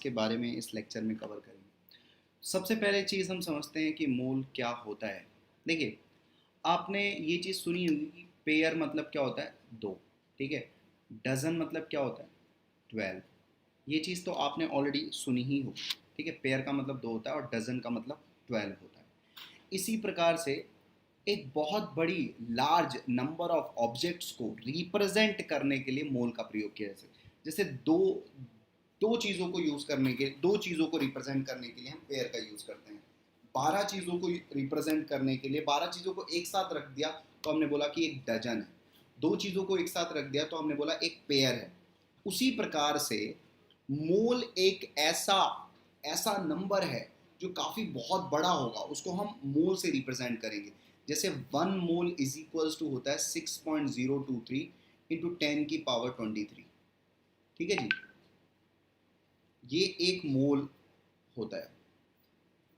इसके बारे में इस लेक्चर में कवर करेंगे। सबसे पहले चीज़ हम समझते हैं कि मोल क्या होता है। देखिए, आपने ये चीज़ सुनी होगी कि पेयर मतलब क्या होता है, दो। ठीक है, डजन मतलब क्या होता है, 12। ये चीज़ तो आपने ऑलरेडी सुनी ही होगी। ठीक है, पेयर का मतलब दो होता है और डजन का मतलब 12 होता है। इसी प्रकार से एक बहुत बड़ी लार्ज नंबर ऑफ ऑब्जेक्ट्स को रिप्रेजेंट करने के लिए मोल का प्रयोग किया जाता है। जैसे दो दो चीज़ों को यूज़ करने के, दो चीज़ों को रिप्रेजेंट करने के लिए हम पेयर का यूज़ करते हैं। 12 चीज़ों को रिप्रेजेंट करने के लिए, 12 चीज़ों को एक साथ रख दिया तो हमने बोला कि एक डजन है। दो चीज़ों को एक साथ रख दिया तो हमने बोला एक पेयर है। उसी प्रकार से मोल एक ऐसा ऐसा नंबर है जो काफ़ी बहुत बड़ा होगा, उसको हम मोल से रिप्रेजेंट करेंगे। जैसे 1 मोल इज इक्वल्स टू होता है 6.023 इंटू 10⁻23। ठीक है जी, ये एक मोल होता है।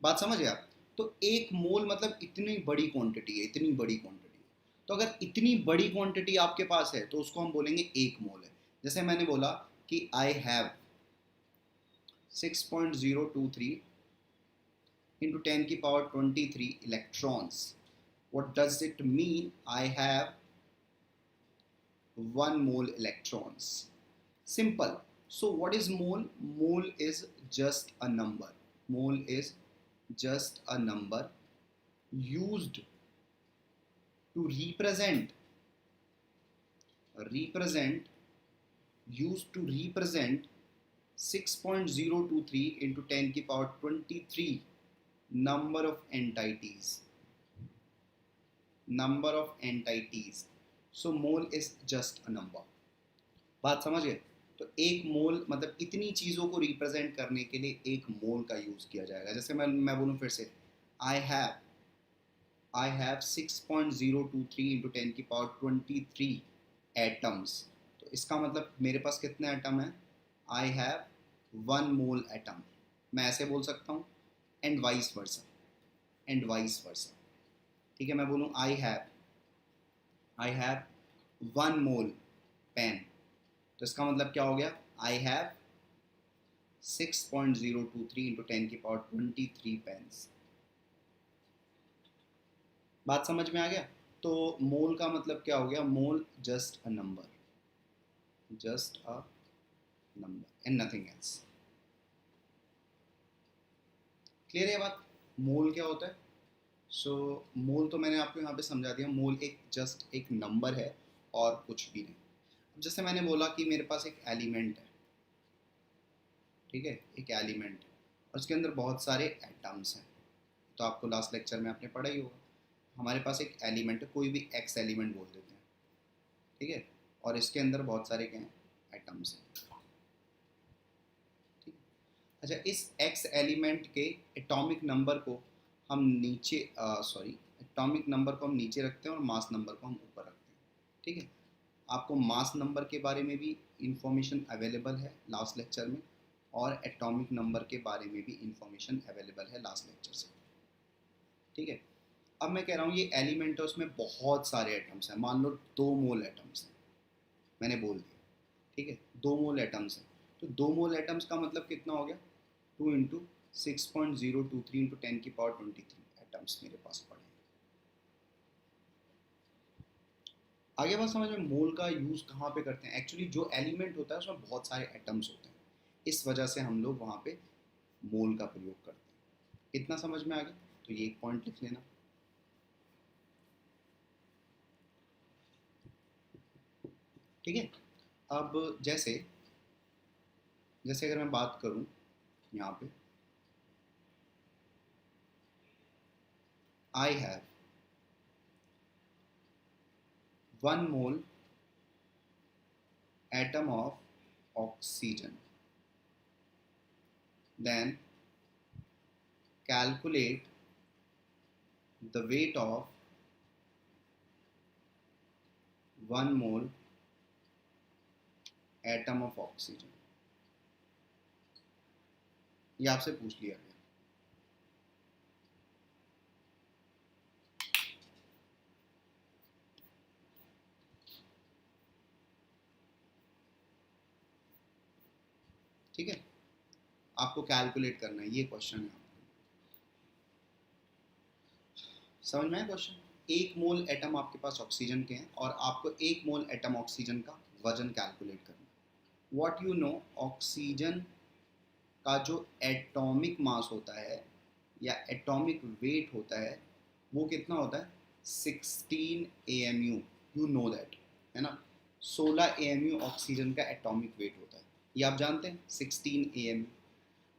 बात समझ गए आप? तो एक मोल मतलब इतनी बड़ी क्वांटिटी है, इतनी बड़ी क्वांटिटी। तो अगर इतनी बड़ी क्वांटिटी आपके पास है तो उसको हम बोलेंगे एक मोल है। जैसे मैंने बोला कि आई have 6.023 into 10⁻23 electrons. What does it mean? I have 1 mole electrons. Simple. So what is mole? Mole is just a number. Mole is just a number used to represent used to represent 6.023 into 10⁻23 number of entities. Number of entities. So mole is just a number. बात समझ गए? तो एक मोल मतलब इतनी चीज़ों को represent करने के लिए एक मोल का यूज़ किया जाएगा। जैसे मैं बोलूँ फिर से, आई हैव 6.023 इंटू 10⁻23 एटम्स। तो इसका मतलब मेरे पास कितने एटम हैं? I have 1 mole atom. मैं ऐसे बोल सकता हूँ, and vice versa, and vice versa. ठीक है, मैं बोलूँ आई हैव 1 मोल पेन, तो इसका मतलब क्या हो गया? I have 6.023 into 10⁻23 pens. बात समझ में आ गया? तो मोल का मतलब क्या हो गया? Mole just a number, just a number and nothing else. Clear है बात? मोल क्या होता है? सो मोल तो मैंने आपको यहाँ पे समझा दिया। मोल एक जस्ट एक नंबर है और कुछ भी नहीं। अब जैसे मैंने बोला कि मेरे पास एक एलिमेंट है, ठीक है, एक एलिमेंट है और उसके अंदर बहुत सारे एटम्स हैं। तो आपको लास्ट लेक्चर में आपने पढ़ा ही होगा। हमारे पास एक एलिमेंट है, कोई भी एक्स एलिमेंट बोल देते हैं, ठीक है, और इसके अंदर बहुत सारे क्या हैं? एटम्स हैं। ठीक है, अच्छा, इस एक्स एलिमेंट के एटॉमिक नंबर को हम नीचे एटॉमिक नंबर को हम नीचे रखते हैं और मास नंबर को हम ऊपर रखते हैं। ठीक है, आपको मास नंबर के बारे में भी इंफॉर्मेशन अवेलेबल है लास्ट लेक्चर में, और एटॉमिक नंबर के बारे में भी इंफॉर्मेशन अवेलेबल है लास्ट लेक्चर से। ठीक है, अब मैं कह रहा हूँ ये एलिमेंट है, उसमें बहुत सारे एटम्स हैं। मान लो 2 मोल एटम्स हैं, मैंने बोल दिया। ठीक है, 2 मोल एटम्स हैं, तो 2 मोल एटम्स का मतलब कितना हो गया? 2 इंटू 6.023 इंटू 10⁻23 एटम्स मेरे पास पड़े हैं। आगे बात समझ में? मोल का यूज़ कहाँ पे करते हैं? एक्चुअली जो एलिमेंट होता है उसमें बहुत सारे एटम्स होते हैं, इस वजह से हम लोग वहाँ पे मोल का प्रयोग करते हैं। इतना समझ में आ गया? तो ये एक पॉइंट लिख लेना। ठीक है, अब जैसे जैसे अगर मैं बात करूँ यहाँ पे, I have 1 mole atom of oxygen, then calculate the weight of 1 mole atom of oxygen। ये आपसे पूछ लिया गया। ठीक है, आपको कैलकुलेट करना है, ये क्वेश्चन है। समझ में आया क्वेश्चन? 1 मोल एटम आपके पास ऑक्सीजन के हैं और आपको 1 मोल एटम ऑक्सीजन का वजन कैलकुलेट करना है। व्हाट यू नो, ऑक्सीजन का जो एटॉमिक मास होता है या एटॉमिक वेट होता है वो कितना होता है? 16 AMU। यू नो दैट, है ना? 16 AMU ऑक्सीजन का एटॉमिक वेट होता है, ये आप जानते हैं, 16 AMU।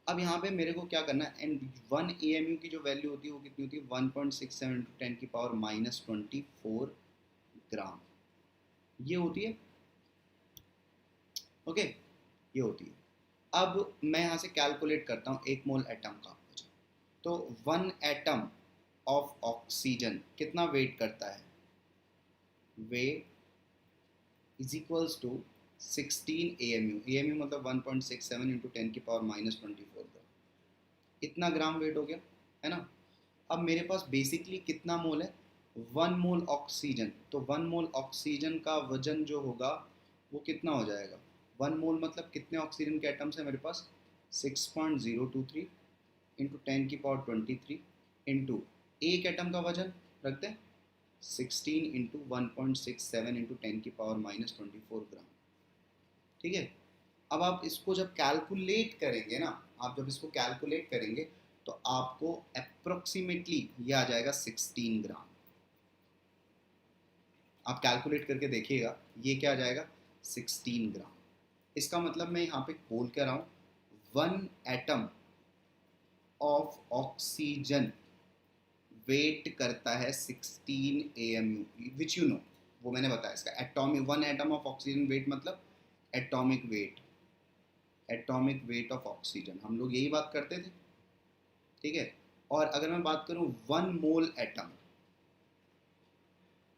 अब यहाँ पे मेरे को क्या करना है, एंड 1 AMU की जो वैल्यू होती है वो कितनी होती है? 1.67 इंटू 10⁻⁻24 ग्राम, ये होती है। ओके, ये होती है। अब मैं यहाँ से कैलकुलेट करता हूँ 1 मोल एटम का। तो 1 एटम ऑफ ऑक्सीजन कितना वेट करता है? Weight is equals to 16 AMU। AMU मतलब 1.67 इंटू 10⁻⁻24 ग्राम, इतना ग्राम वेट हो गया, है ना? अब मेरे पास बेसिकली कितना मोल है? 1 मोल ऑक्सीजन। तो 1 मोल ऑक्सीजन का वजन जो होगा वो कितना हो जाएगा? 1 मोल मतलब कितने ऑक्सीजन के एटम्स हैं मेरे पास? 6.023 इंटू 10⁻23 इंटू एक एटम का वजन रखते हैं 16 इंटू 1.67 इंटू 10⁻⁻24 ग्राम। ठीक है? अब आप इसको जब कैलकुलेट करेंगे ना, आप जब इसको कैलकुलेट करेंगे तो आपको अप्रोक्सीमेटली ये आ जाएगा 16 ग्राम। आप कैलकुलेट करके देखिएगा, ये क्या आ जाएगा? 16 ग्राम। इसका मतलब मैं यहाँ पे बोल कर रहा हूँ 1 एटम ऑफ ऑक्सीजन वेट करता है 16 AMU, विच यू नो, वो मैंने बताया। इसका atomic 1 atom of oxygen weight मतलब atomic weight, atomic weight of oxygen, हम लोग यही बात करते थे। ठीक है? और अगर मैं बात करूं 1 मोल एटम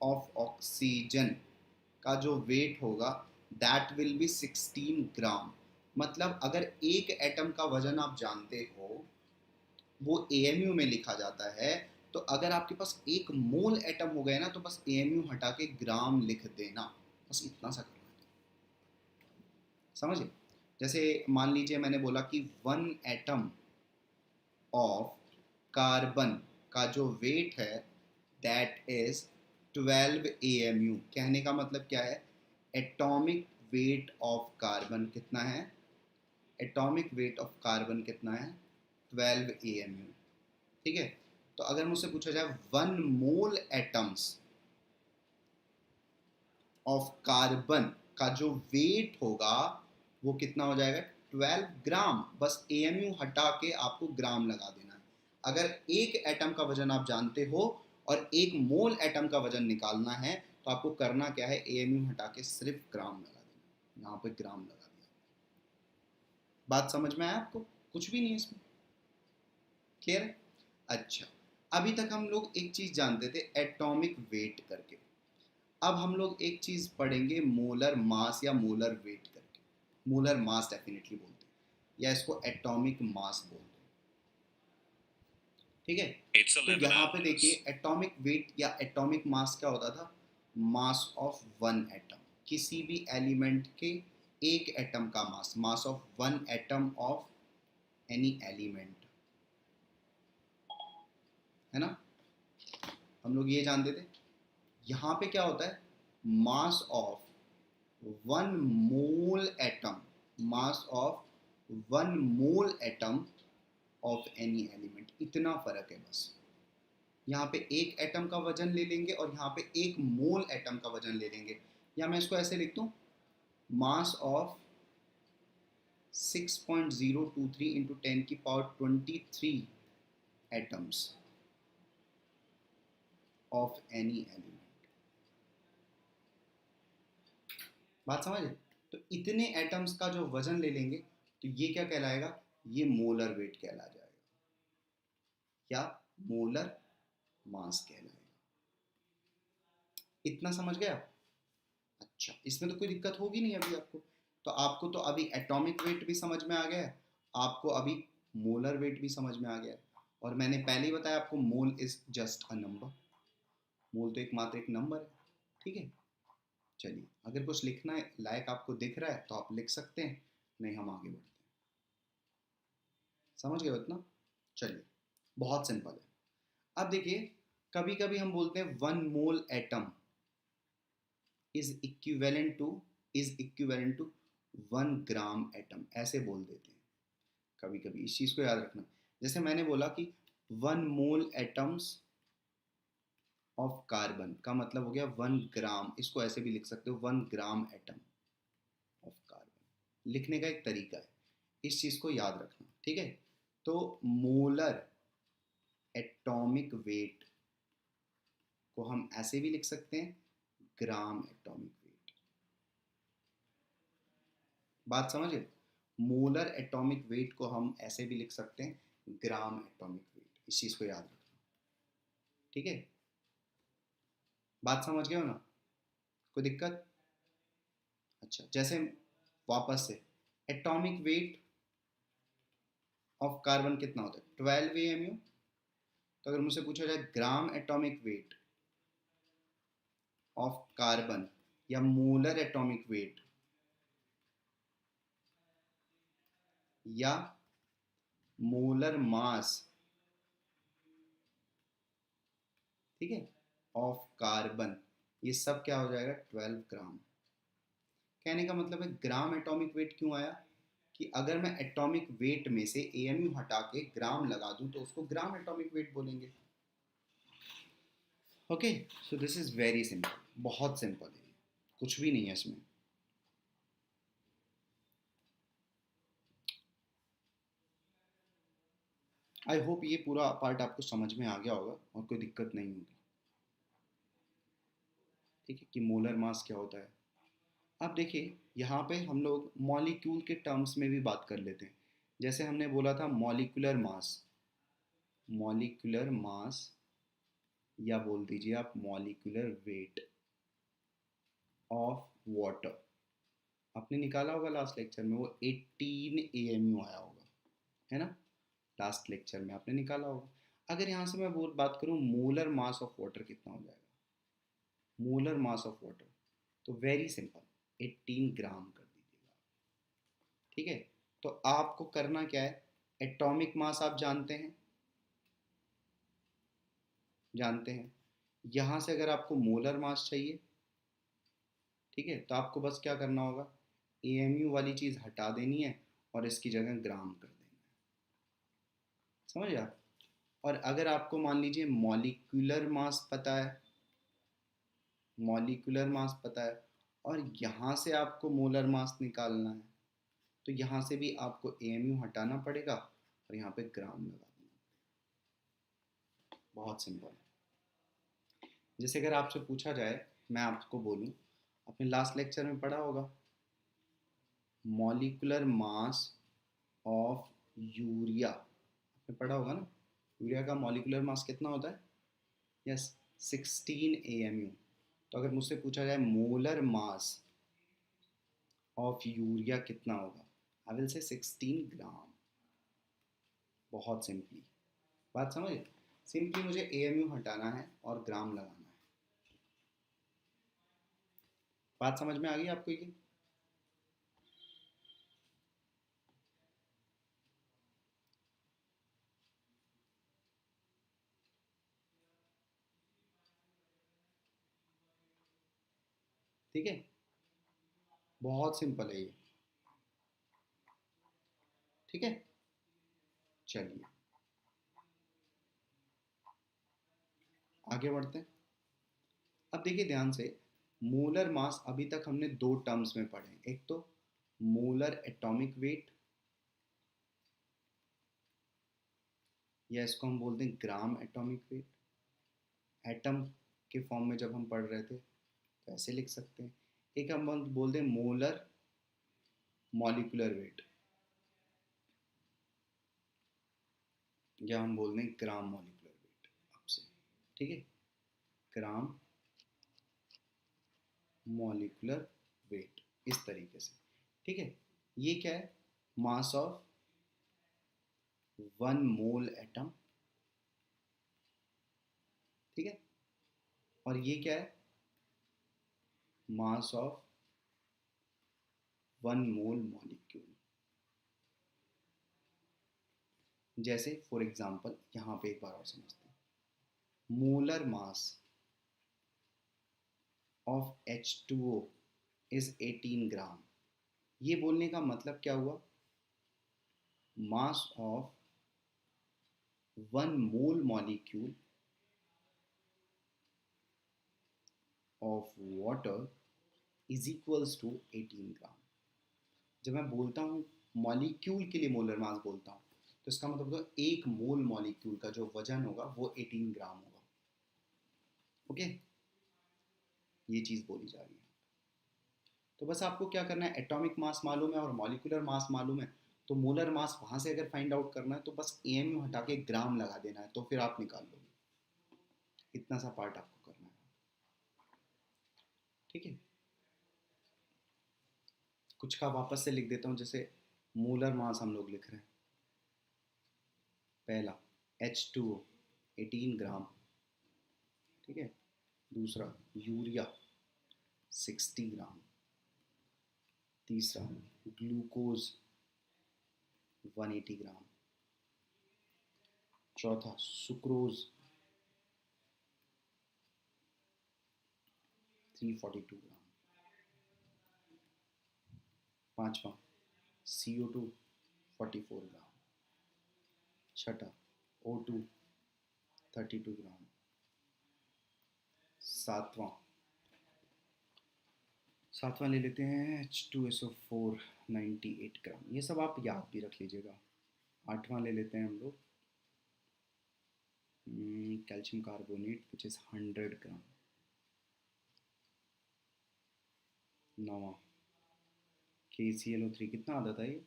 ऑफ ऑक्सीजन का जो वेट होगा दैट विल बी 16 ग्राम। मतलब अगर एक एटम का वजन आप जानते हो वो AMU में लिखा जाता है, तो अगर आपके पास 1 मोल एटम हो गए ना तो बस AMU हटा के ग्राम लिख देना, बस इतना सा करना है। समझे? जैसे मान लीजिए मैंने बोला कि 1 एटम ऑफ कार्बन का जो वेट है दैट इज 12 AMU। कहने का मतलब क्या है? एटॉमिक वेट ऑफ कार्बन कितना है? एटॉमिक वेट ऑफ कार्बन कितना है? 12 AMU। ठीक है? तो अगर मुझसे पूछा जाए 1 मोल एटम्स ऑफ कार्बन का जो वेट होगा वो कितना हो जाएगा? 12 ग्राम। बस AMU हटा के आपको ग्राम लगा देना है। अगर एक एटम का वजन आप जानते हो और 1 मोल एटम का वजन निकालना है तो आपको करना क्या है? AMU हटा के सिर्फ ग्राम लगा देना। यहाँ पे ग्राम लगा दिया। बात समझ में आया आपको? कुछ भी नहीं है इसमें। क्लियर है? अच्छा, अभी तक हम लोग एक चीज जानते थे एटॉमिक वेट करके। अब हम लोग एक चीज पढ़ेंगे मोलर मास या मोलर वेट करके। मोलर मास डेफिनेटली बोलते हैं या इसको एटॉमिक मास बोलते हैं। ठीक है? तो यहाँ पे देखिए एटॉमिक वेट या एटॉमिक मास क्या होता था? मास ऑफ 1 एटम, किसी भी एलिमेंट के एक एटम का mass, mass of 1 atom of any element, है ना? हम लोग ये जानते थे। यहाँ पे क्या होता है? Mass of 1 mole atom, mass of 1 mole atom of any element, इतना फर्क है बस। यहाँ पे एक एटम का वजन ले लेंगे और यहाँ पे 1 मोल एटम का वजन ले लेंगे। या मैं इसको ऐसे लिख दूँ, mass of 6.023 into 10⁻23 atoms of any element. बात समझे? तो इतने एटम्स का जो वजन ले लेंगे तो ये क्या कहलाएगा? ये मोलर वेट कहला जाएगा या मोलर मास कहलाएगा। इतना समझ गए आप? अच्छा, इसमें तो कोई दिक्कत होगी नहीं अभी आपको। तो आपको तो अभी एटॉमिक वेट भी समझ में आ गया है, आपको अभी मोलर वेट भी समझ में आ गया है। और मैंने पहले ही बताया आपको mole is just a number. Mole तो मात्र एक नंबर है। ठीक है? चलिए, अगर कुछ लिखना है लायक आपको दिख रहा है तो आप लिख सकते हैं, नहीं हम आगे बढ़ते हैं। समझ गए इतना? चलिए, बहुत सिंपल है। अब देखिए, कभी कभी हम बोलते हैं 1 mole atom is equivalent to 1 gram atom, ऐसे बोल देते हैं कभी कभी। इस चीज़ को याद रखना। जैसे मैंने बोला कि 1 मोल एटम्स ऑफ कार्बन का मतलब हो गया 1 ग्राम। इसको ऐसे भी लिख सकते हो, 1 ग्राम एटम ऑफ कार्बन। लिखने का एक तरीका है, इस चीज़ को याद रखना, ठीक है? तो मोलर एटॉमिक वेट को हम ऐसे भी लिख सकते हैं, ग्राम एटॉमिक वेट। बात समझे? मोलर एटॉमिक वेट को हम ऐसे भी लिख सकते हैं, ग्राम एटॉमिक वेट। इस चीज़ को याद रखना, ठीक है? बात समझ गए हो ना? कोई दिक्कत? अच्छा, जैसे वापस से, एटॉमिक वेट ऑफ कार्बन कितना होता है? 12 AMU। तो अगर मुझसे पूछा जाए gram atomic weight of carbon या मोलर एटॉमिक वेट या मोलर मास, ठीक है, ऑफ कार्बन, ये सब क्या हो जाएगा? 12 ग्राम। कहने का मतलब है ग्राम एटॉमिक वेट क्यों आया कि अगर मैं एटॉमिक वेट में से एएमयू हटा के ग्राम लगा दूं तो उसको ग्राम एटॉमिक वेट बोलेंगे। Okay, so this is very simple, बहुत सिंपल है, कुछ भी नहीं है इसमें। आई होप ये पूरा पार्ट आपको समझ में आ गया होगा और कोई दिक्कत नहीं होगी, ठीक है, कि मोलर मास क्या होता है। अब देखिए, यहाँ पे हम लोग मॉलिक्यूल के टर्म्स में भी बात कर लेते हैं। जैसे हमने बोला था मॉलिक्यूलर मास, मॉलिक्यूलर मास या बोल दीजिए आप मॉलिक्यूलर वेट ऑफ वाटर, आपने निकाला होगा लास्ट लेक्चर में, वो 18 AMU आया होगा, है ना? लास्ट लेक्चर में आपने निकाला होगा। अगर यहाँ से मैं बात करूँ मोलर मास ऑफ वाटर कितना हो जाएगा, मोलर मास ऑफ वाटर, तो वेरी सिंपल, 18 ग्राम कर दीजिएगा, ठीक है? तो आपको करना क्या है, एटॉमिक मास आप जानते हैं, जानते हैं। यहाँ से अगर आपको मोलर मास चाहिए, ठीक है, तो आपको बस क्या करना होगा, एएमयू वाली चीज़ हटा देनी है और इसकी जगह ग्राम कर देना है। समझ आप? और अगर आपको मान लीजिए मॉलिक्यूलर मास पता है, मॉलिक्यूलर मास पता है और यहाँ से आपको मोलर मास निकालना है, तो यहाँ से भी आपको एएमयू हटाना पड़ेगा और यहाँ पे ग्राम लगा देना। बहुत सिंपल है। जैसे अगर आपसे पूछा जाए, मैं आपको बोलूँ, आपने लास्ट लेक्चर में पढ़ा होगा मॉलिक्यूलर मास ऑफ यूरिया, आपने पढ़ा होगा ना, यूरिया का मॉलिक्यूलर मास कितना होता है? Yes, 16 AMU। तो अगर मुझसे पूछा जाए मोलर मास ऑफ यूरिया कितना होगा, आई विल से 16 ग्राम। बहुत सिंपली, बात समझ? सिंपली मुझे एएमयू हटाना है और ग्राम लगाना है। बात समझ में आ गई आपको ये? ठीक है, बहुत सिंपल है ये, ठीक है। चलिए आगे बढ़ते हैं। अब देखिए ध्यान से, मोलर मास अभी तक हमने दो टर्म्स में पढ़े, एक तो मोलर एटॉमिक वेट या इसको हम बोलते हैं ग्राम एटॉमिक वेट, एटम के फॉर्म में जब हम पढ़ रहे थे तो ऐसे लिख सकते हैं। एक हम बोलते हैं मोलर मॉलिक्यूलर वेट या हम बोल दें ग्राम मॉलिक्यूलर वेट आपसे, ठीक है, ग्राम मॉलिक्यूलर वेट, इस तरीके से, ठीक है। ये क्या है, मास ऑफ 1 मोल एटम, ठीक है। और ये क्या है, मास ऑफ 1 मोल मॉलिक्यूल। जैसे फॉर एग्जांपल यहाँ पे एक बार और समझते हैं, molar mass of H2O is 18 gram. ये बोलने का मतलब क्या हुआ, mass of one mole molecule of water is equals to 18 gram. जब मैं बोलता हूँ मॉलिक्यूल के लिए मोलर मास बोलता हूँ, तो इसका मतलब होगा एक मोल मॉलिक्यूल का जो वजन होगा वो 18 ग्राम होगा। ओके, ये चीज़ बोली जा रही है। तो बस आपको क्या करना है, एटॉमिक मास मालूम है और मॉलिक्यूलर मास मालूम है, तो मोलर मास वहाँ से अगर फाइंड आउट करना है तो बस एम हटा के ग्राम लगा देना है, तो फिर आप निकाल लोगे। इतना सा पार्ट आपको करना है, ठीक है। कुछ का वापस से लिख देता हूँ, जैसे मोलर मास हम लोग लिख रहे हैं, पहला H2O 18 ग्राम, ठीक है। दूसरा यूरिया 60 ग्राम। तीसरा ग्लूकोज 180 ग्राम। चौथा सुक्रोज 342 ग्राम। पांचवा CO2 44 ग्राम। छठा O2 32 ग्राम। सातवां सातवां ले लेते हैं H2SO4 98 ग्राम। ये सब आप याद भी रख लीजिएगा। आठवां ले लेते हैं हम लोग कैल्शियम कार्बोनेट विच इज़ 100 ग्राम। नौवां KClO3 कितना आता था ये,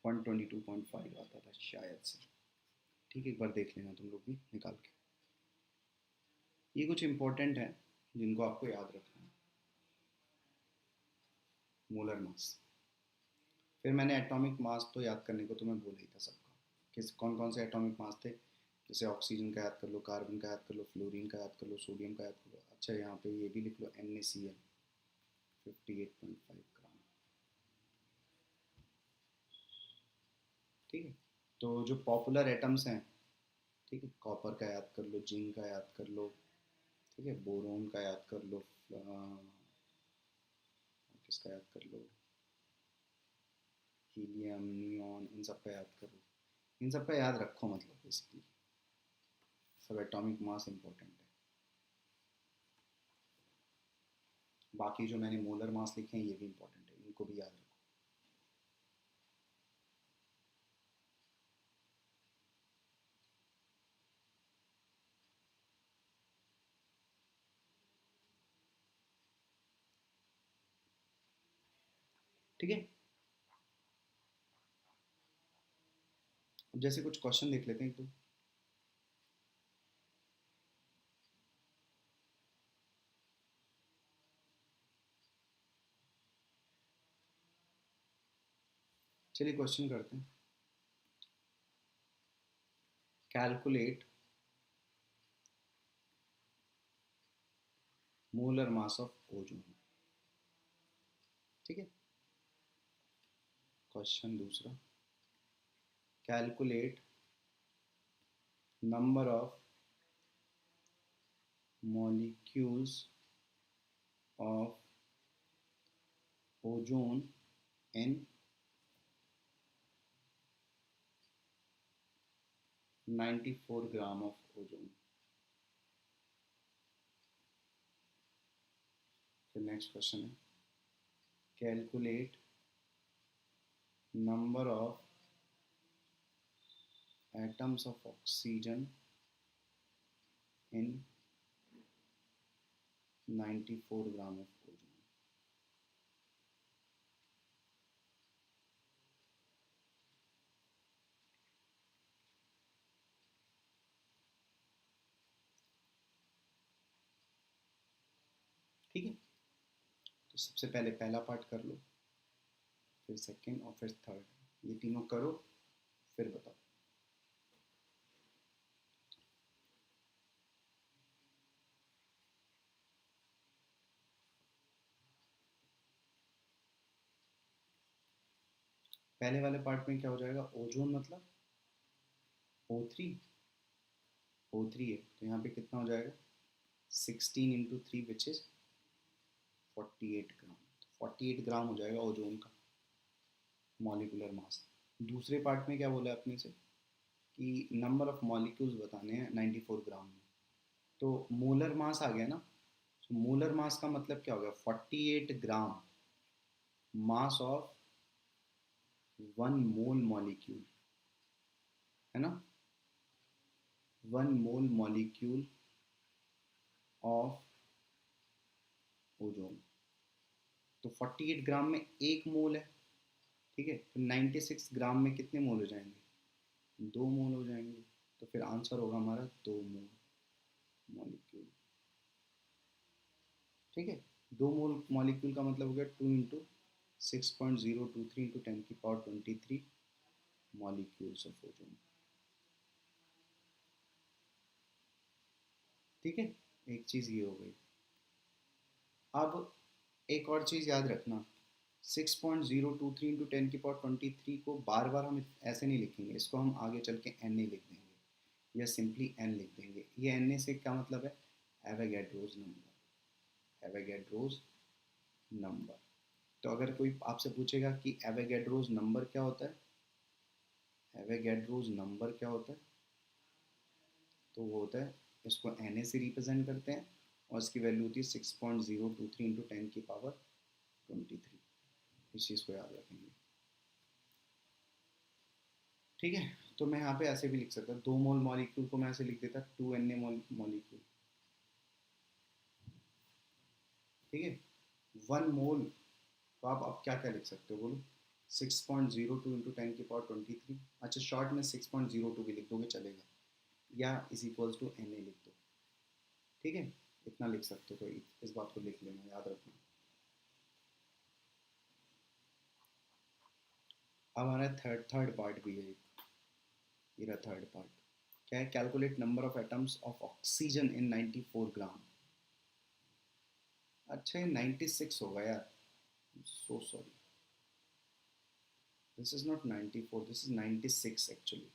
122.5 आता था शायद से, ठीक है। एक बार देख लेना तुम लोग भी निकाल के। ये कुछ इंपॉर्टेंट है जिनको आपको याद रखना है। मोलर मास, फिर मैंने एटॉमिक मास तो याद करने को तुम्हें बोला ही था सबका, किस कौन कौन से एटॉमिक मास थे। जैसे ऑक्सीजन का याद कर लो, कार्बन का याद कर लो, फ्लोरीन का याद कर लो, सोडियम का याद कर लो। अच्छा यहाँ पे ये भी लिख लो NaCl 58.5 ग्राम, ठीक है। तो जो पॉपुलर एटम्स हैं, ठीक है, कॉपर का याद कर लो, जिंक का याद कर लो, ठीक है, बोरोन का याद कर लो, किसका याद कर लो, हीलियम, नियॉन, इन सब का याद करो। इन सब का याद रखो, मतलब बेसिकली सब एटॉमिक मास इंपॉर्टेंट है। बाकी जो मैंने मोलर मास लिखे हैं ये भी इंपॉर्टेंट है, इनको भी याद रखो। ठीक है, अब जैसे कुछ क्वेश्चन देख लेते हैं एक दो। चलिए क्वेश्चन करते हैं। Calculate molar mass of ozone, ठीक है। क्वेश्चन दूसरा, calculate number of molecules of ozone in 94 gram of ozone. फिर नेक्स्ट क्वेश्चन है, calculate number of atoms of oxygen in 94 gram of ozone. ठीक है, तो सबसे पहले पहला पार्ट कर लो, फिर सेकंड और फिर थर्ड, ये तीनों करो फिर बताओ। पहले वाले पार्ट में क्या हो जाएगा, ओजोन मतलब O3, O3 है तो यहाँ पे कितना हो जाएगा 16 इंटू 3 विच इज 48 ग्राम। 48 ग्राम हो जाएगा ओजोन का मॉलिकुलर मास। दूसरे पार्ट में क्या बोला अपने से कि नंबर ऑफ मॉलिक्यूल्स बताने हैं 94 ग्राम में, तो मोलर मास आ गया ना। तो मोलर मास का मतलब क्या हो गया 48 ग्राम मास ऑफ 1 मोल मॉलिक्यूल, है ना, 1 मोल मॉलिक्यूल ऑफ ओजोन। तो 48 ग्राम में 1 मोल है, ठीक है, तो 96 ग्राम में कितने मोल हो जाएंगे, 2 मोल हो जाएंगे। तो फिर आंसर होगा हमारा 2 मोल मॉलिक्यूल, ठीक है। 2 मोल मॉलिक्यूल का मतलब हो गया 2 into 6.023 into 10⁻23 molecules of ozone, ठीक है। एक चीज़ ये हो गई। अब एक और चीज़ याद रखना, 6.023 इंटू 10⁻23 को बार बार हम ऐसे नहीं लिखेंगे, इसको हम आगे चल के एन ए लिख देंगे या सिंपली एन लिख देंगे। ये एन ए से क्या मतलब है, एवोगैड्रोस नंबर, एवोगैड्रोस नंबर। तो अगर कोई आपसे पूछेगा कि एवोगैड्रोस नंबर क्या होता है, एवोगैड्रोस नंबर क्या होता है, तो वो होता है, इसको एन ए से रिप्रेजेंट करते हैं और इसकी वैल्यू होती है 6.023 इंटू 10⁻23। इस चीज़ को याद रखेंगे, ठीक है। तो मैं यहाँ पे ऐसे भी लिख सकता, 2 मोल मॉलिक्यूल को मैं ऐसे लिख देता 2 Na मॉलिक्यूल, ठीक है। 1 मोल, तो आप अब क्या क्या लिख सकते हो बोलो, 6.02 इंटू 10⁻23। अच्छा शॉर्ट में 6.02 भी लिख दोगे चलेगा, या इज इक्वल्स टू Na लिख दो, ठीक है। इतना लिख सकते हो, तो इस बात को लिख लेना, याद रखना। अब हमारा थर्ड पार्ट भी है, मेरा थर्ड पार्ट क्या है, calculate number of atoms of oxygen इन 94 ग्राम। अच्छा ये 96 होगा यार, so sorry, this is not 94, this is 96 actually,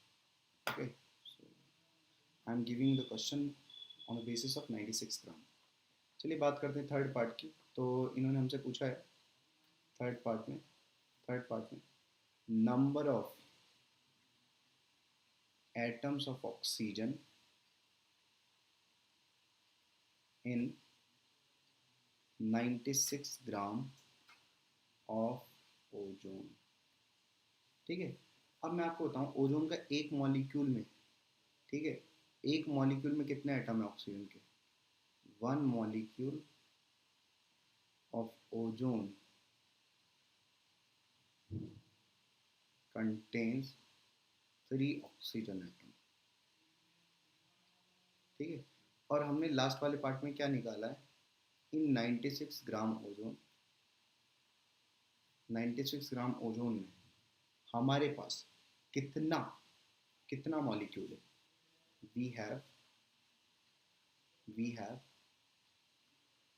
okay, so I am giving the question on the basis of 96 ग्राम। चलिए बात करते हैं थर्ड पार्ट की। तो इन्होंने हमसे पूछा है थर्ड पार्ट में, number of atoms of oxygen in 96 gram of ozone, ठीक है। अब मैं आपको बताऊं ओजोन का एक मॉलिक्यूल में, ठीक है, एक मॉलिक्यूल में कितने एटम है ऑक्सीजन के, 1 molecule of ozone contains 3 oxygen atom, ठीक है। और हमने लास्ट वाले पार्ट में क्या निकाला है, इन 96 ग्राम ओजोन, 96 ग्राम ओजोन में हमारे पास कितना कितना मॉलिक्यूल है, we have we have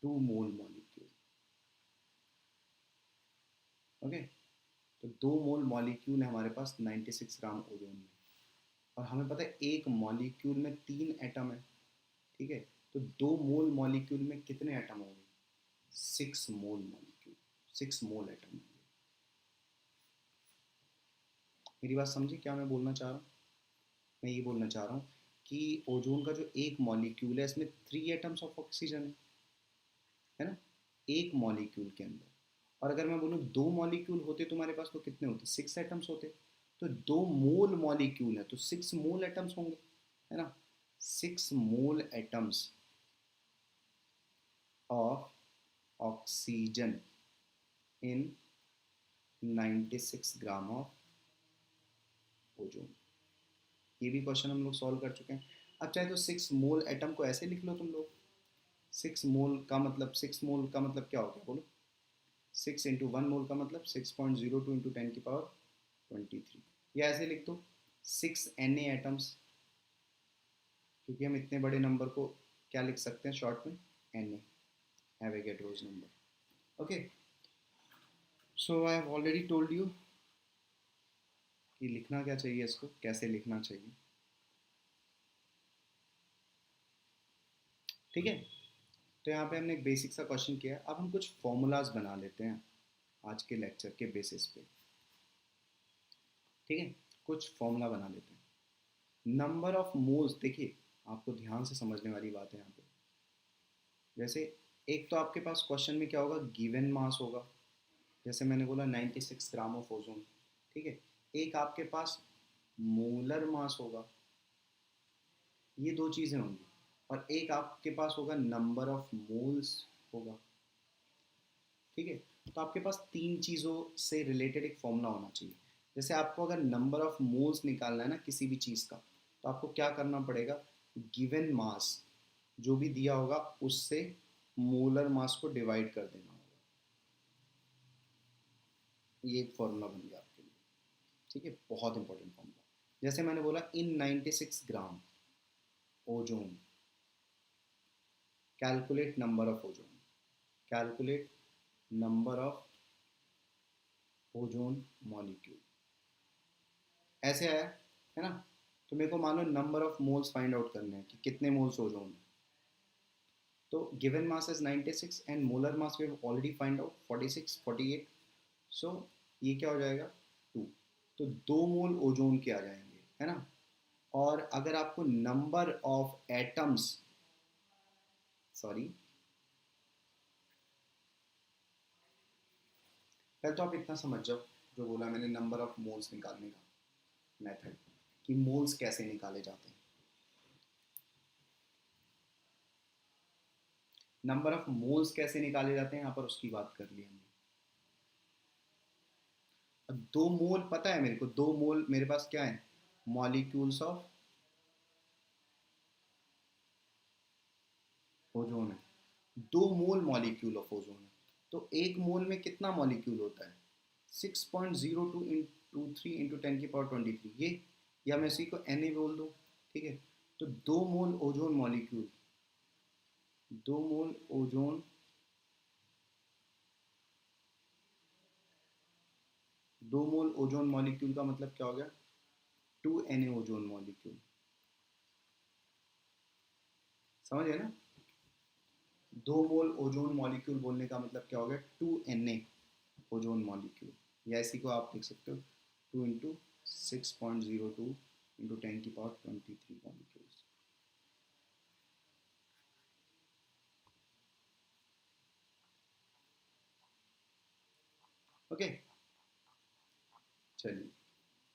2 mole molecule, okay. तो 2 मोल मॉलिक्यूल है हमारे पास 96 ग्राम ओजोन में, और हमें पता है एक मॉलिक्यूल में 3 एटम है, ठीक है। तो 2 मोल मॉलिक्यूल में कितने एटम होंगे, 6 मोल मॉलिक्यूल, 6 मोल एटम होंगे। मेरी बात समझी क्या मैं बोलना चाह रहा हूँ, मैं ये बोलना चाह रहा हूँ कि ओजोन का जो एक मॉलिक्यूल है इसमें 3 एटम्स ऑफ ऑक्सीजन है ना, एक मॉलिक्यूल के अंदर। और अगर मैं बोलूँ 2 मॉलिक्यूल होते तुम्हारे पास तो कितने होते, 6 एटम्स होते। तो 2 मोल मॉलिक्यूल है तो 6 मोल एटम्स होंगे, है ना, 6 mole atoms of oxygen in 96 gram of ozone. ये भी क्वेश्चन हम लोग सॉल्व कर चुके हैं। अब चाहे तो 6 मोल एटम को ऐसे लिख लो तुम लोग, 6 मोल का मतलब क्या होगा बोलो, 6 इंटू 1 मोल का मतलब 6.02 इंटू 10⁻23, या ऐसे लिख दो 6 Na एटम्स, क्योंकि हम इतने बड़े नंबर को क्या लिख सकते हैं शॉर्ट में, Na, Avogadro's number, okay. So I have already told you कि लिखना क्या चाहिए, इसको कैसे लिखना चाहिए। ठीक है, तो यहाँ पे हमने एक बेसिक सा क्वेश्चन किया है। अब हम कुछ फॉर्मूलाज बना लेते हैं आज के लेक्चर के बेसिस पे। ठीक है, कुछ फॉर्मूला बना लेते हैं। नंबर ऑफ मोल्स, देखिए आपको ध्यान से समझने वाली बात है यहाँ पे। जैसे एक तो आपके पास क्वेश्चन में क्या होगा, गिवन मास होगा, जैसे मैंने बोला 96 ग्राम ऑफ ओजोन। ठीक है, एक आपके पास मोलर मास होगा, ये दो चीज़ें होंगी, और एक आपके पास होगा नंबर ऑफ मोल्स होगा। ठीक है, तो आपके पास तीन चीज़ों से रिलेटेड एक फॉर्मूला होना चाहिए। जैसे आपको अगर नंबर ऑफ मोल्स निकालना है ना किसी भी चीज़ का, तो आपको क्या करना पड़ेगा, गिवन मास जो भी दिया होगा उससे मोलर मास को डिवाइड कर देना होगा। ये एक फॉर्मूला बन गया आपके लिए। ठीक है, बहुत इंपॉर्टेंट फॉर्मूला। जैसे मैंने बोला in 96 gram ozone calculate number of ozone, calculate number of ozone molecule, ऐसे आया है ना। तो मेरे को मान लो number of moles find out करने हैं कि कितने मोल्स ओजोन है। तो given mass is 96 and molar mass we have already find out 46 48। So ये क्या हो जाएगा, 2। तो 2 मोल ओजोन के आ जाएंगे, है ना। और अगर आपको नंबर ऑफ एटम्स, सॉरी, पहले तो आप इतना समझ जाओ जो बोला मैंने नंबर ऑफ मोल्स निकालने का मेथड, कि मोल्स कैसे निकाले जाते हैं। नंबर ऑफ मोल्स कैसे निकाले जाते हैं यहाँ पर उसकी बात कर ली हमने। अब 2 मोल पता है मेरे को, 2 मोल मेरे पास क्या है, मॉलिक्यूल्स ऑफ ओजोन है। 2 मोल मॉलिक्यूल ऑफ ओजोन है। तो 1 मोल में कितना मॉलिक्यूल होता है, 6.02 इंटू 3 इंटू 10⁻23 ये, या मैं इसी को Na बोल दूँ। ठीक है, तो 2 मोल ओजोन मॉलिक्यूल, 2 मोल ओजोन, 2 मोल ओजोन मॉलिक्यूल का मतलब क्या हो गया, 2 Na ओजोन मॉलिक्यूल। समझ गए ना, 2 मोल ओजोन मॉलिक्यूल बोलने का मतलब क्या हो गया, 2 Na ओजोन मॉलिक्यूल। या इसी को आप लिख सकते हो 2 इंटू 6.02 इंटू 10⁻23 मॉलिक्यूल्स। ओके, चलिए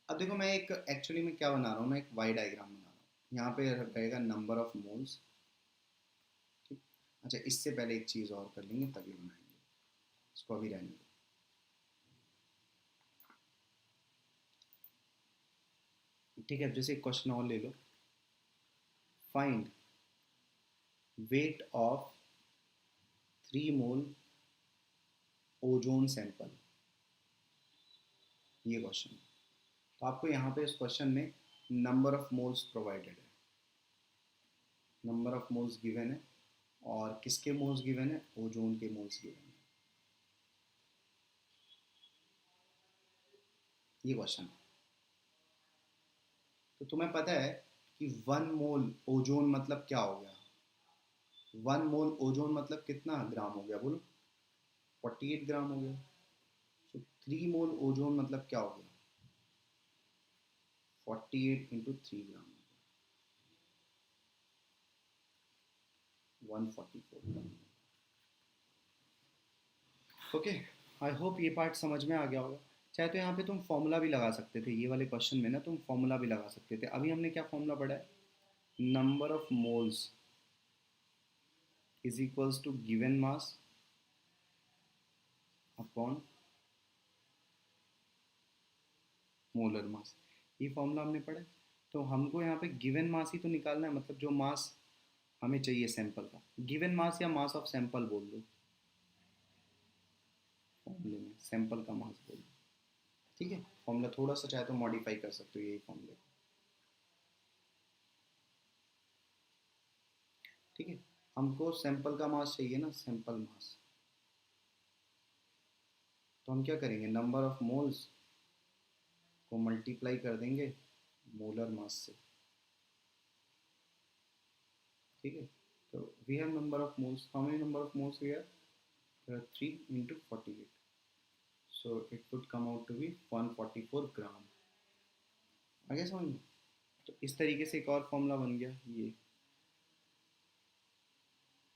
अब देखो मैं एक एक्चुअली में क्या बना रहा हूँ, मैं एक वाई डायग्राम बना रहा हूँ। यहाँ पे रहेगा नंबर ऑफ मोल्स। ठीक, अच्छा इससे पहले एक चीज़ और कर लेंगे तभी बनाएंगे, इसको अभी रहने दो। ठीक है, जैसे एक क्वेश्चन और ले लो, find weight of 3 mole ozone sample, ये क्वेश्चन। तो आपको यहाँ पे इस क्वेश्चन में नंबर ऑफ मोल्स प्रोवाइडेड है, नंबर ऑफ मोल्स गिवन है, और किसके मोल्स गिवन है, ओजोन के मोल्स गिवन है। ये क्वेश्चन है। तो तुम्हें पता है कि 1 मोल ओजोन मतलब क्या हो गया, 1 मोल ओजोन मतलब कितना ग्राम हो गया, बोलो 48 ग्राम हो गया। तो 3 मोल ओजोन मतलब क्या हो गया, 48 into 3 gram, 144 gram. Okay, I hope ये पार्ट समझ में आ गया होगा। चाहे तो यहाँ पे तुम फॉर्मूला भी लगा सकते थे, ये वाले क्वेश्चन में ना तुम फॉर्मूला भी लगा सकते थे। अभी हमने क्या फॉर्मूला पढ़ा है, number of moles is equals to given mass upon molar mass, ये फॉर्मूला हमने पढ़ा है। तो हमको यहाँ पे गिवन मास ही तो निकालना है, मतलब जो मास हमें चाहिए सैंपल का, गिवन मास या मास ऑफ सैंपल बोल दो, फॉर्मूले में सैंपल का मास बोल दो। ठीक है, फॉर्मूला थोड़ा सा चाहे तो मॉडिफाई कर सकते हो यही फॉर्मूले। ठीक है, हमको सैंपल का मास चाहिए ना, सैंपल मास। तो हम क्या करेंगे, नंबर ऑफ मोल्स को मल्टीप्लाई कर देंगे मोलर मास से, ठीक है। तो we have number of moles, how many number of moles we have, 3 into 48, so it would come out to be 144 ग्राम। आगे समझ में? तो इस तरीके से एक और फॉर्मूला बन गया, ये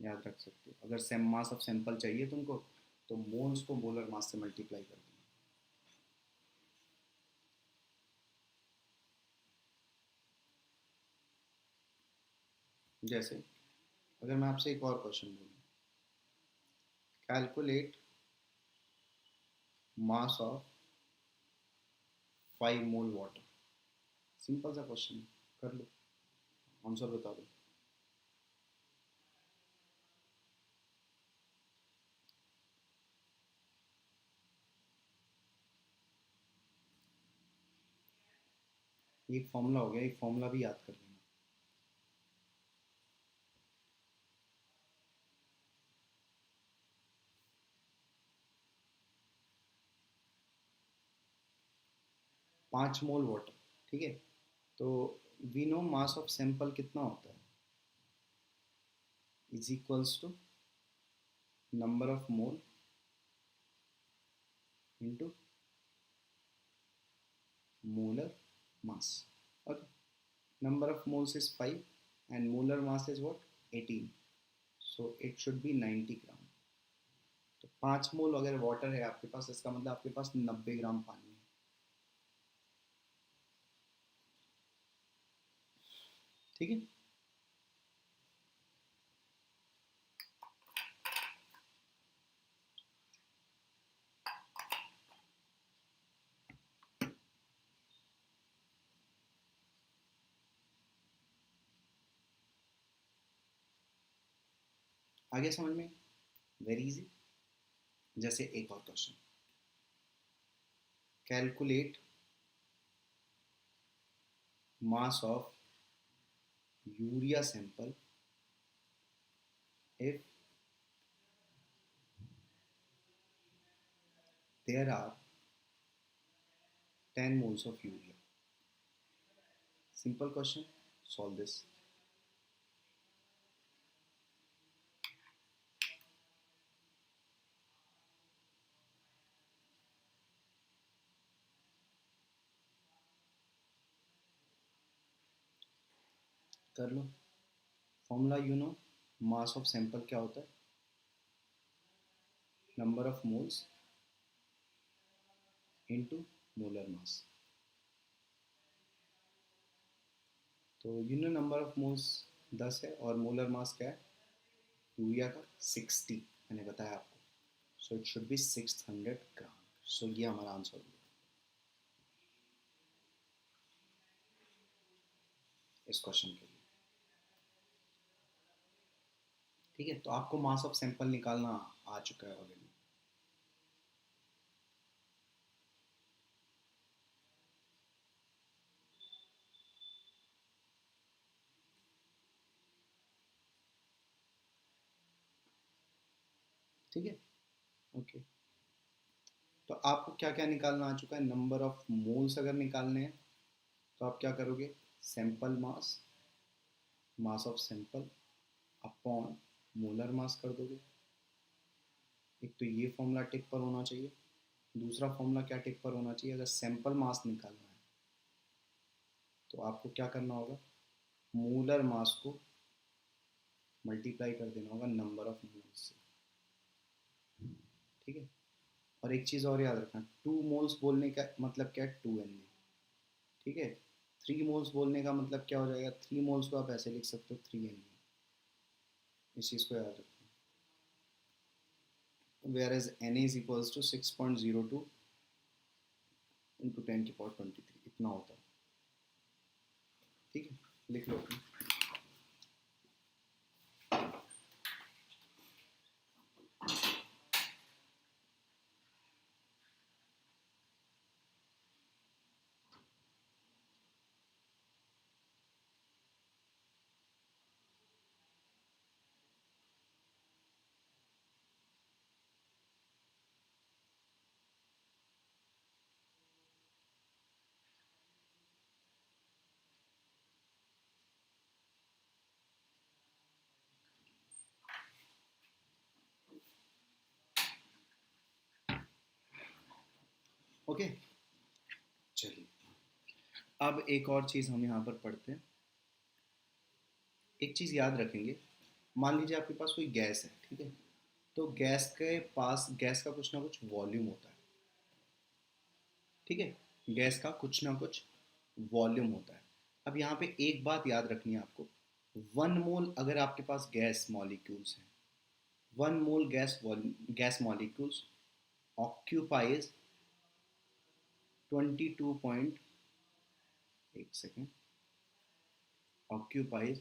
याद रख सकते हो। अगर सेम मास ऑफ सैंपल चाहिए तुमको तो मोल्स को मोलर मास से मल्टीप्लाई कर देना। जैसे अगर मैं आपसे एक और क्वेश्चन बोलूँ, calculate mass of 5 mole water, simple सा क्वेश्चन, कर लो, आंसर बता दो। एक फॉर्मूला हो गया, एक फॉर्मूला भी याद कर लेना। 5 मोल वाटर, ठीक है। तो we know mass of sample कितना होता है, is equals to number of mole into molar mass. Okay, number of moles is 5 and molar mass is what, 18, so it should be 90 ग्राम। तो 5 मोल अगर वाटर है आपके पास, इसका मतलब आपके पास 90 ग्राम पानी है, ठीक है। आगे समझ में, वेरी इजी। जैसे एक और question, calculate mass of urea sample if there are 10 moles of urea। Simple question, solve this। कर लो formula, you know mass of sample क्या होता है, number of moles into molar mass. तो you know number of moles 10 है और molar mass क्या है यूरिया का, 60 मैंने बताया आपको, सो इट शुड बी 600 ग्राम। सो ये हमारा आंसर होगा इस क्वेश्चन के लिए, ठीक है। तो आपको मास ऑफ सैंपल निकालना आ चुका है ऑलरेडी। ठीक है, ओके। तो आपको क्या क्या निकालना आ चुका है, नंबर ऑफ मोल्स अगर निकालने हैं तो आप क्या करोगे, sample mass, mass of sample upon molar मास कर दोगे। एक तो ये फॉर्मूला टिक पर होना चाहिए, दूसरा फॉर्मूला क्या टिक पर होना चाहिए, अगर सैंपल मास निकालना है तो आपको क्या करना होगा, मोलर मास को मल्टीप्लाई कर देना होगा नंबर ऑफ मोल्स से, ठीक है। और एक चीज़ और याद रखना, 2 मोल्स बोलने का मतलब क्या है, 2 N, ठीक है। 3 मोल्स बोलने का मतलब क्या हो जाएगा, 3 मोल्स को आप ऐसे लिख सकते हो 3 N, इस चीज़ को याद रखना। Whereas Na is equals to 6.02 into 10⁻23, इतना होता है, ठीक है, लिख लो। ओके, चलिए अब एक और चीज़ हम यहाँ पर पढ़ते हैं। एक चीज़ याद रखेंगे, मान लीजिए आपके पास कोई गैस है, ठीक है, तो गैस के पास गैस का कुछ ना कुछ वॉल्यूम होता है, ठीक है, गैस का कुछ ना कुछ वॉल्यूम होता है। अब यहाँ पे एक बात याद रखनी है आपको, 1 मोल अगर आपके पास गैस मॉलिक्यूल्स हैं, 1 mole gas molecules occupies 22 point, एक second, occupies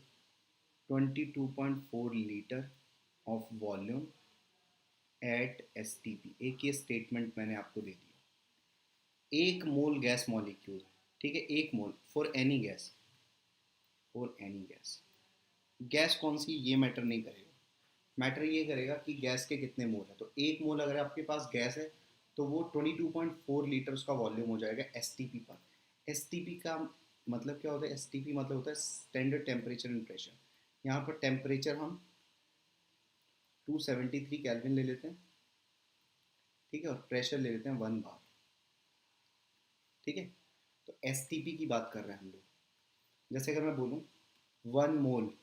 22.4 litre of volume at STP. एक ये स्टेटमेंट मैंने आपको दे दिया, 1 मोल गैस मॉलिक्यूल, ठीक है, 1 mole for any gas, for any gas. Gas कौन सी ये मैटर नहीं करेगा, मैटर ये करेगा कि गैस के कितने मोल है। तो 1 मोल अगर आपके पास गैस है तो वो 22.4 लीटर उसका वॉल्यूम हो जाएगा एसटीपी पर। एसटीपी का मतलब क्या होता है, एसटीपी मतलब होता है स्टैंडर्ड टेम्परेचर एंड प्रेशर। यहाँ पर टेम्परेचर हम 273 केल्विन ले लेते हैं, ठीक है, और प्रेशर ले लेते हैं 1 बार, ठीक है। तो एसटीपी की बात कर रहे हैं हम लोग। जैसे अगर मैं बोलूँ 1 मोल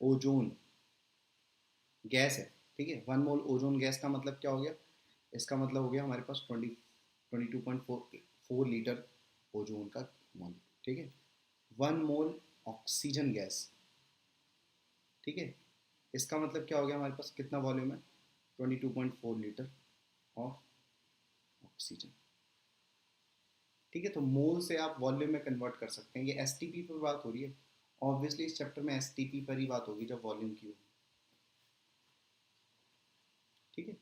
ओजोन गैस है, ठीक है, 1 मोल ओजोन गैस का मतलब क्या हो गया, इसका मतलब हो गया हमारे पास 22.4 लीटर ओजोन का मॉलिक्यूल, ठीक है। 1 मोल ऑक्सीजन गैस, ठीक है, इसका मतलब क्या हो गया, हमारे पास कितना वॉल्यूम है, 22.4 लीटर ऑफ ऑक्सीजन, ठीक है। तो मोल से आप वॉल्यूम में कन्वर्ट कर सकते हैं। ये एसटीपी पर बात हो रही है, ऑब्वियसली इस चैप्टर में एसटीपी पर ही बात होगी जब वॉल्यूम की होगी, ठीक है।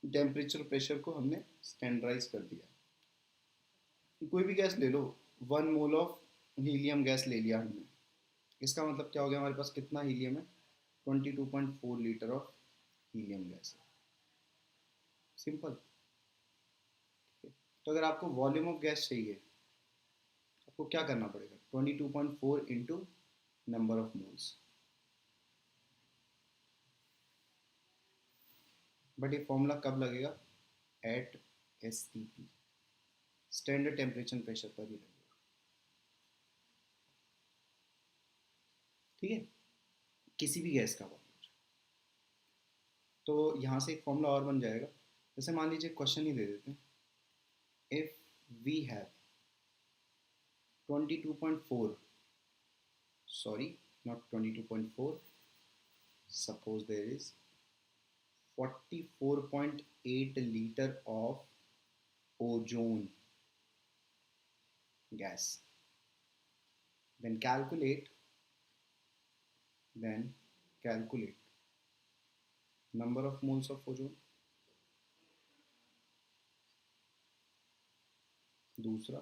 टेम्परेचर प्रेशर को हमने स्टैंडर्डाइज कर दिया। कोई भी गैस ले लो, 1 मोल ऑफ हीलियम गैस ले लिया हमने, इसका मतलब क्या हो गया, हमारे पास कितना हीलियम है, 22.4 लीटर ऑफ हीलियम गैस है, सिंपल। तो अगर आपको वॉल्यूम ऑफ गैस चाहिए, आपको क्या करना पड़ेगा, 22.4 into number of moles. But ये फॉर्मूला कब लगेगा, at S T P, standard temperature pressure पर ही लगेगा, ठीक है, किसी भी गैस का वॉल्यूम। तो यहाँ से एक फॉर्मूला और बन जाएगा। जैसे मान लीजिए क्वेश्चन ही दे देते हैं, if we have 22.4, sorry, not 22.4, suppose there is 44.8 liter of ozone gas, then then calculate number of moles of ozone, दूसरा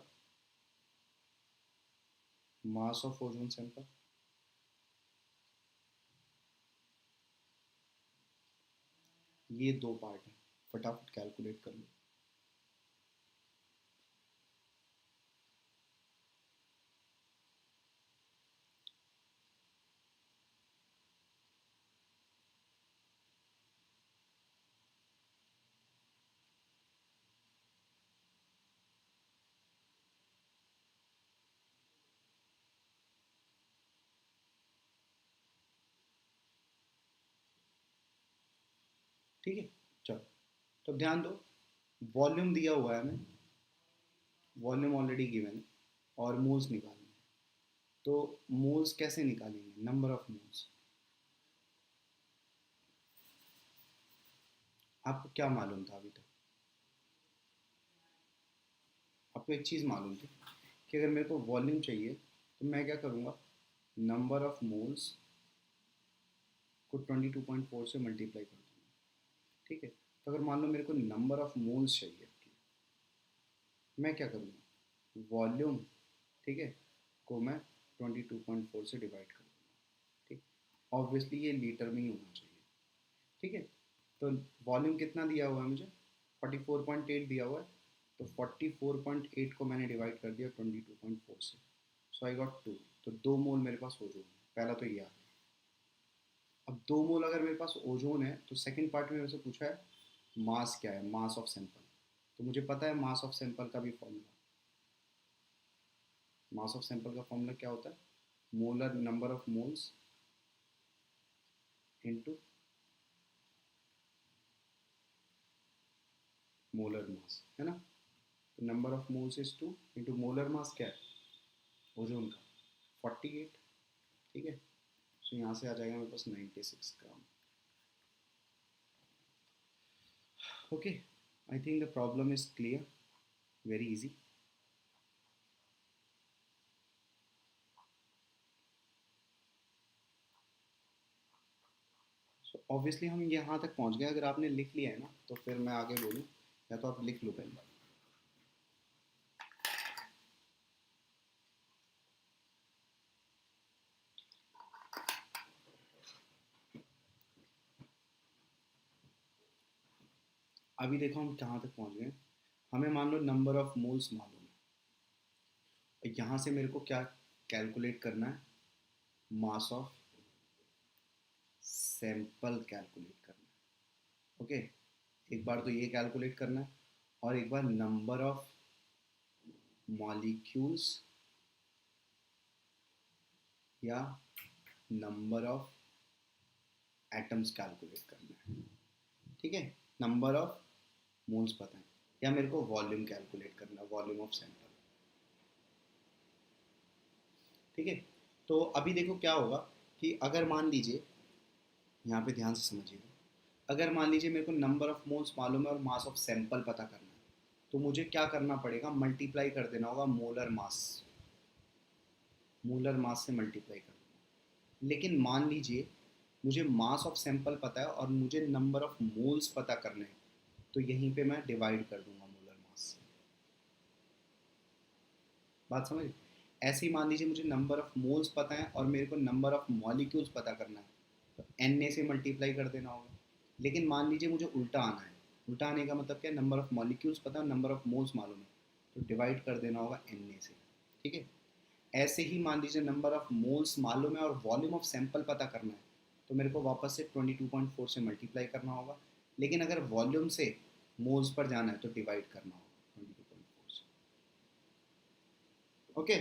mass of ozone sample, ये दो पार्ट हैं, फटाफट कैलकुलेट कर लो। ठीक है, चलो, तो ध्यान दो, वॉल्यूम दिया हुआ है हमें, वॉल्यूम ऑलरेडी गिवन है, और मोल्स निकालने हैं। तो मोल्स कैसे निकालेंगे, नंबर ऑफ मोल्स। आपको क्या मालूम था अभी तक, आपको एक चीज़ मालूम थी कि अगर मेरे को वॉल्यूम चाहिए तो मैं क्या करूँगा, नंबर ऑफ मोल्स को 22.4 से मल्टीप्लाई कर दूँगा, ठीक है। तो अगर मान लो मेरे को नंबर ऑफ मोल्स चाहिए, मैं क्या करूँगा, वॉल्यूम, ठीक है, को मैं 22.4 से डिवाइड कर दूँगा, ठीक। ऑब्वियसली ये लीटर में ही होना चाहिए, ठीक है। तो वॉल्यूम कितना दिया हुआ है मुझे, 44.8 दिया हुआ है, तो 44.8 को मैंने डिवाइड कर दिया 22.4 से, सो आई गॉट 2। तो 2 मोल मेरे पास ओजोन है, पहला तो ये आ गया। अब 2 मोल अगर मेरे पास ओजोन है तो सेकंड पार्ट में मेरे से पूछा है मास क्या है, मास ऑफ सैंपल। तो मुझे पता है मास ऑफ सैंपल का भी फॉर्मूला। मास ऑफ सैंपल का फॉर्मूला क्या होता है? Molar number of moles into molar मास, है ना? तो number of moles is 2 into molar mass क्या है? ओजोन का 48, ठीक है। तो यहाँ से आ जाएगा मेरे पास 96 gram. Okay, I think the problem is clear, very easy. So obviously हम यहाँ तक पहुँच गए। अगर आपने लिख लिया है ना तो फिर मैं आगे बोलूँ, या तो आप लिख लो पहले। अभी देखो हम कहाँ तक पहुँच गए। हमें मान लो नंबर ऑफ मोल्स मालूम है, यहाँ से मेरे को क्या कैलकुलेट करना है? मास ऑफ सैंपल कैलकुलेट करना है। ओके, एक बार तो ये कैलकुलेट करना है, और एक बार नंबर ऑफ मॉलिक्यूल्स या नंबर ऑफ एटम्स कैलकुलेट करना है, ठीक है। नंबर ऑफ मोल्स पता है, या मेरे को वॉल्यूम कैलकुलेट करना है, वॉल्यूम ऑफ सैंपल, ठीक है। तो अभी देखो क्या होगा कि अगर मान लीजिए, यहाँ पे ध्यान से समझिएगा, अगर मान लीजिए मेरे को नंबर ऑफ मोल्स मालूम है और मास ऑफ सैंपल पता करना है, तो मुझे क्या करना पड़ेगा? मल्टीप्लाई कर देना होगा मोलर मास, मोलर मास से मल्टीप्लाई कर देना। लेकिन मान लीजिए मुझे मास ऑफ सैंपल पता है और मुझे नंबर ऑफ मोल्स पता करने हैं, तो यहीं पे मैं डिवाइड कर दूंगा मोलर मास से। बात समझ? ऐसे ही मान लीजिए मुझे नंबर ऑफ मोल्स पता है और मेरे को नंबर ऑफ मॉलिक्यूल्स पता करना है, तो एन ए से मल्टीप्लाई कर देना होगा। लेकिन मान लीजिए मुझे उल्टा आना है। उल्टा आने का मतलब क्या है? नंबर ऑफ मॉलिक्यूल्स पता है और नंबर ऑफ मोल्स मालूम है, तो डिवाइड कर देना होगा एन ए से, ठीक है। ऐसे ही मान लीजिए नंबर ऑफ मोल्स मालूम है और वॉल्यूम ऑफ सैंपल पता करना है, तो मेरे को वापस से 22.4 से मल्टीप्लाई करना होगा। लेकिन अगर वॉल्यूम से मोल्स पर जाना है तो डिवाइड करना होगा 22.4 से। ओके,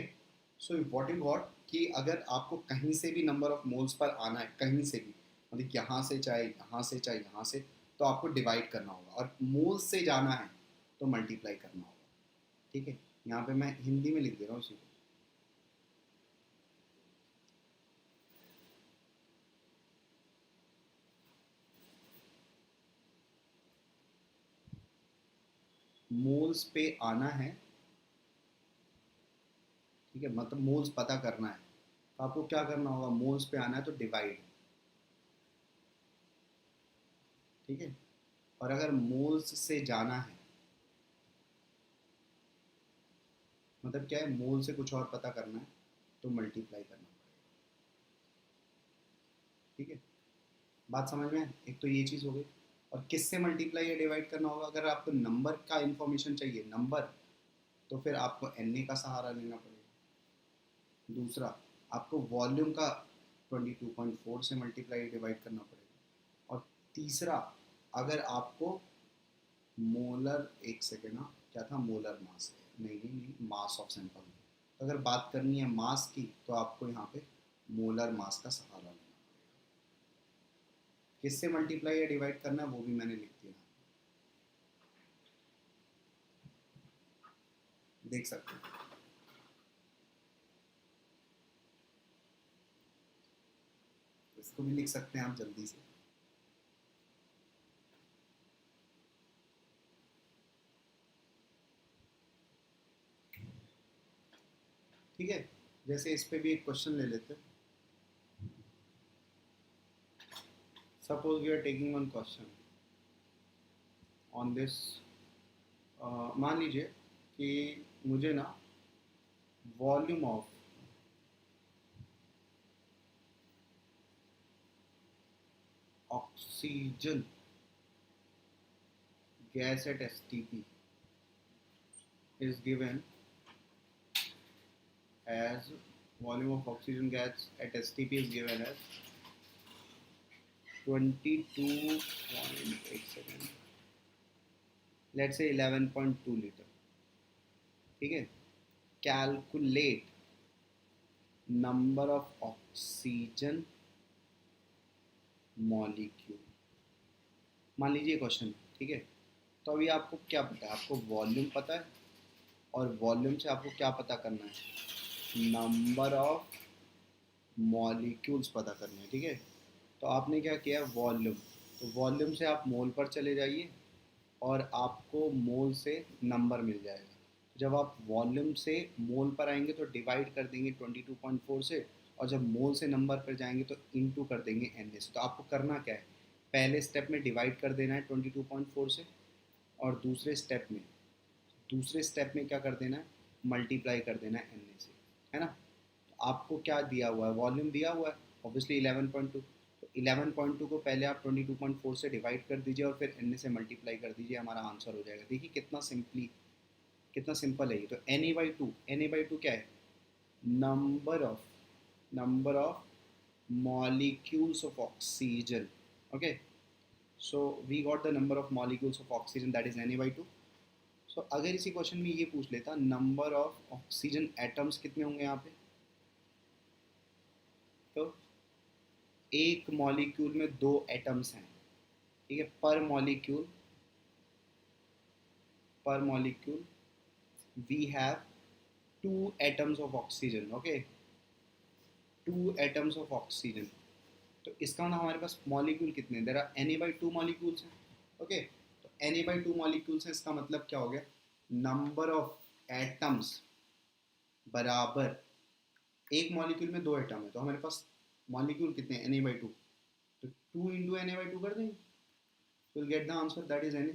सो इम्पॉर्टेंट व्हाट कि अगर आपको कहीं से भी नंबर ऑफ मोल्स पर आना है, कहीं से भी, मतलब यहाँ से चाहे यहाँ से चाहे यहाँ से, तो आपको डिवाइड करना होगा, और मोल्स से जाना है तो मल्टीप्लाई करना होगा, ठीक है। यहाँ पे मैं हिंदी में लिख दे रहा हूँ इसी को। मोल्स पे आना है, ठीक है, मतलब मोल्स पता करना है, तो आपको क्या करना होगा? मोल्स पे आना है तो डिवाइड, ठीक है। और अगर मोल्स से जाना है, मतलब क्या है, मोल से कुछ और पता करना है, तो मल्टीप्लाई करना पड़ेगा, ठीक है। बात समझ में? एक तो ये चीज़ हो गई। और किससे मल्टीप्लाई या डिवाइड करना होगा? अगर आपको नंबर का इंफॉर्मेशन चाहिए, नंबर, तो फिर आपको एन ए का सहारा लेना पड़ेगा। दूसरा, आपको वॉल्यूम का 22.4 से मल्टीप्लाई डिवाइड करना पड़ेगा। और तीसरा, अगर आपको मोलर, एक सेकेंड, ना क्या था? मोलर मास, नहीं नहीं नहीं, मास ऑफ सैंपल। तो अगर बात करनी है मास की, तो आपको यहाँ पे मोलर मास का सहारा लेना पड़ेगा। किससे मल्टीप्लाई या डिवाइड करना है वो भी मैंने लिख दिया, देख सकते हैं। इसको भी लिख सकते हैं आप जल्दी से। ठीक है, जैसे इस पे भी एक क्वेश्चन ले लेते हैं। Suppose we are taking one question on this. मान लीजिए कि मुझे ना volume of oxygen gas at STP is given as, volume of oxygen gas at STP is given as 22.87 let's say 11.2 litre, ठीक है। Calculate number of oxygen molecule, मान लीजिए question, ठीक है। तो अभी आपको क्या पता है, आपको वॉल्यूम पता है, और वॉल्यूम से आपको क्या पता करना है, नंबर ऑफ मॉलिक्यूल्स पता करने हैं, ठीक है। तो आपने क्या किया, वॉल्यूम, तो वॉल्यूम से आप मोल पर चले जाइए और आपको मोल से नंबर मिल जाएगा। जब आप वॉल्यूम से मोल पर आएंगे तो डिवाइड कर देंगे 22.4 से, और जब मोल से नंबर पर जाएंगे तो इनटू कर देंगे एन से। तो आपको करना क्या है, पहले स्टेप में डिवाइड कर देना है 22.4 से, और दूसरे स्टेप में क्या कर देना है, मल्टीप्लाई कर देना है एन से, है ना। तो आपको क्या दिया हुआ है, वॉल्यूम दिया हुआ है ऑब्वियसली 11.2, तो 11.2 को पहले आप 22.4 से डिवाइड कर दीजिए और फिर एन से मल्टीप्लाई कर दीजिए, हमारा आंसर हो जाएगा। देखिए कितना सिंपल है ये। तो एन ए बाई टू क्या है, number of molecules of oxygen, okay, so we got the number of molecules of oxygen, that is Na/2। सो अगर इसी क्वेश्चन में ये पूछ लेता नंबर ऑफ ऑक्सीजन एटम्स कितने होंगे यहाँ पे, तो एक मॉलिक्यूल में दो एटम्स हैं, ठीक है। पर molecule we have two atoms of oxygen, okay, two atoms of oxygen. तो इसका मतलब हमारे पास मॉलिक्यूल कितने, देयर आर Na/2 मॉलिक्यूल्स हैं, ओके। तो Na/2 मॉलिक्यूल्स हैं, इसका मतलब क्या हो गया, नंबर ऑफ एटम्स बराबर, एक मॉलिक्यूल में दो एटम है तो हमारे पास मॉलिक्यूल कितने हैं, Na/2, तो 2 इंटू Na/2 कर देंगे, तो will get the answer, that is Na।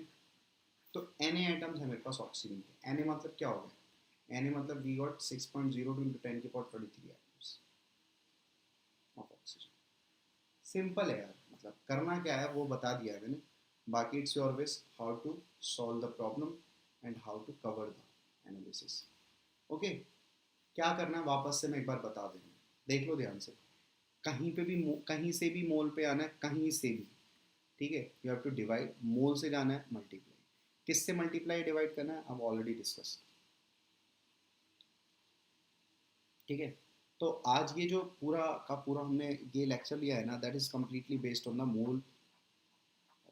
तो Na एटम्स है मेरे पास ऑक्सीजन के। Na मतलब क्या हो गया, Na मतलब we got 6.02 into 10⁻³ atoms of oxygen. Simple है यार, मतलब करना क्या है वो बता दिया है मैंने, बाकी it's your wish how to solve the problem and how to cover the analysis, okay. क्या करना है वापस से मैं एक बार बता दें, देख लो ध्यान से। कहीं से भी मोल पे आना है, कहीं से भी, ठीक है। यू हैव टू डिवाइड, मोल से जाना है मल्टीप्लाई, किससे मल्टीप्लाई डिवाइड करना है अब ऑलरेडी डिस्कस, ठीक है। तो आज ये जो पूरा का पूरा हमने ये लेक्चर लिया है ना, that is completely based on the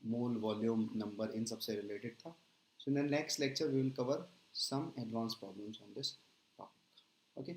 mole volume number, इन सबसे रिलेटेड था। So in the next lecture we will cover some advanced problems on this topic, okay।